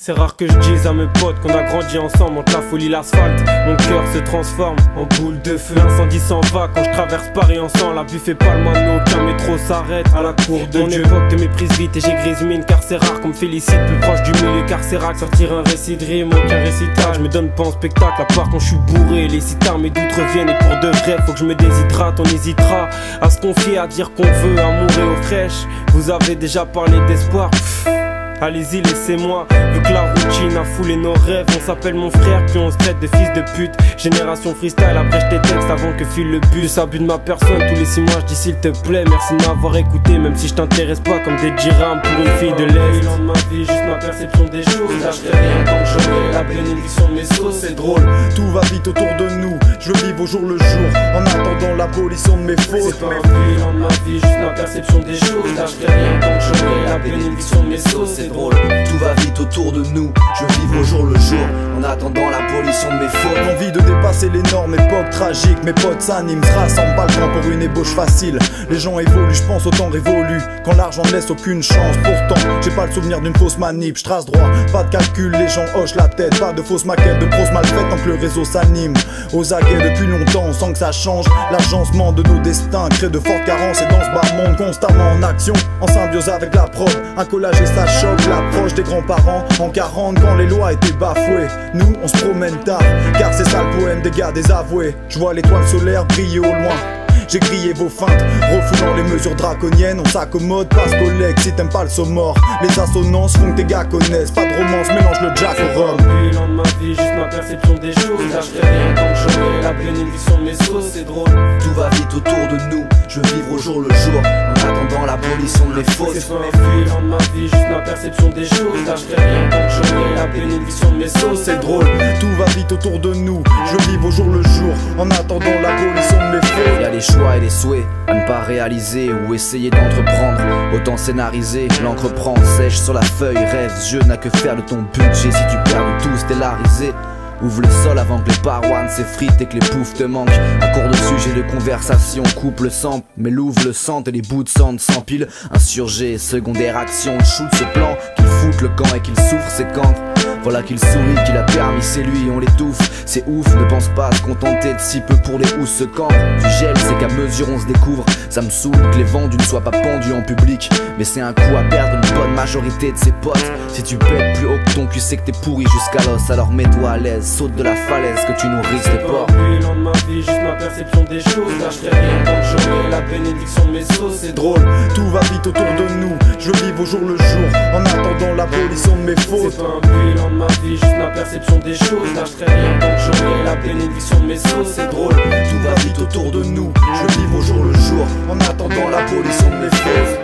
C'est rare que je dise à mes potes qu'on a grandi ensemble entre la folie et l'asphalte. Mon cœur se transforme en boule de feu. L'incendie s'en va quand je traverse Paris en sang. L'abus fait pas le mano, aucun métro s'arrête à la cour de Dieu. Mon époque te méprise vite et j'ai grise mine, car c'est rare qu'on me félicite. Plus proche du milieu carcéral, sortir un récit de rime, aucun récital. Je me donne pas en spectacle à part quand je suis bourré. Les citards, mes doutes reviennent et pour de vrai faut que je me déshydrate. On hésitera à se confier, à dire qu'on veut amour et eau fraîche. Vous avez déjà parlé d'espoir, allez-y, laissez-moi. Vu que la routine a foulé nos rêves, on s'appelle mon frère, puis on se traite de fils de pute. Génération freestyle, abrège tes textes avant que file le bus. Abus de ma personne, tous les 6 mois je dis s'il te plaît. Merci de m'avoir écouté, même si je t'intéresse pas comme des dirhams pour une fille de l'Est. Bilan de ma vie, juste ma perception des choses. Lâcherai rien tant que j'aurai la bénédiction de mes sauces. C'est drôle, tout va vite autour de nous. Je veux vivre au jour le jour, en attendant l'abolition de mes fautes. C'est pas un bilan de ma vie, juste ma perception des choses. Lâcherai rien tant que j'aurai la bénédiction de mes sauces. C'est drôle, tout va vite autour de nous. Je veux vivre au jour le jour, en attendant l'abolition de mes fautes. L'envie de dépasser l'énorme époque tragique. Mes potes s'animent, se rassemblent, pas le temps pour une ébauche facile. Les gens évoluent, je pense au temps révolu, quand l'argent ne laisse aucune chance. Pourtant, j'ai pas le souvenir d'une fausse manip. Je trace droit, pas de calcul, les gens hochent la tête. Pas de fausses maquettes, de grosses mal faites tant que le réseau s'anime. Aux aguets depuis longtemps, on sent que ça change. L'agencement de nos destins crée de fortes carences. Et dans ce bas monde, constamment en action, en symbiose avec la prod. Un collage et ça choque, l'approche des grands-parents. En 40, quand les lois étaient bafouées, nous on se promène tard, car c'est ça le poème des gars désavoués. Je vois l'étoile solaire briller au loin. J'ai grillé vos feintes, refoulant les mesures draconiennes. On s'accommode, passe collègue si t'aimes pas le saut mort. Les assonances font que tes gars connaissent. Pas de romance, mélange le jack au rhum. Bilan de ma vie, juste ma perception des choses. Lâcherai rien tant que j'aurai la bénédiction de mes sauces. C'est drôle, tout va vite autour de nous. Je veux vivre au jour le jour, en attendant l'abolition de mes fautes. C'est pas un bilan de ma vie, juste ma perception des choses. Lâcherai rien tant que j'aurai la bénédiction de mes sauces. C'est drôle, tout va vite autour de nous. Je veux vivre au jour le jour, en attendant l'abolition de mes fautes. Y'a les choix et les souhaits à ne pas réaliser ou essayer d'entreprendre. Autant scénariser, l'encre prend sèche sur la feuille. Rêve, Dieu n'a que faire de ton budget. Si tu perds de tout stellarisé, ouvre le sol avant que les parois ne s'effritent et que les poufs te manquent. À court de sujets de conversation, coupe le sample, mais l'ouvre le centre et les bouts de cendre s'empilent. Insurgé, secondaire action, le shoot ce plan, qu'il foute le camp et qu'il souffre ses cancres. Voilà qu'il sourit, qu'il a permis, c'est lui, on l'étouffe. C'est ouf, ne pense pas à se contenter de si peu pour les housses se campent. Du gel, c'est qu'à mesure on se découvre. Ça me saoule que les vendus ne soient pas pendus en public, mais c'est un coup à perdre une bonne majorité de ses potes. Si tu pètes plus haut que ton cul, c'est que t'es pourri jusqu'à l'os. Alors mets-toi à l'aise, saute de la falaise, que tu nourrisses tes porcs. Bilan de ma vie, juste ma perception des choses. Lâcherai rien tant que j'aurai la bénédiction de mes sauces. C'est drôle, tout va vite autour de nous. Je veux vivre au jour le jour, en attendant l'abolition de mes fautes. C'est pas un bilan de ma vie, juste ma perception des choses. Lâcherai rien tant que j'aurai la bénédiction de mes sauces. C'est drôle, tout va vite autour de nous. Je veux vivre au jour le jour, en attendant l'abolition de mes fautes.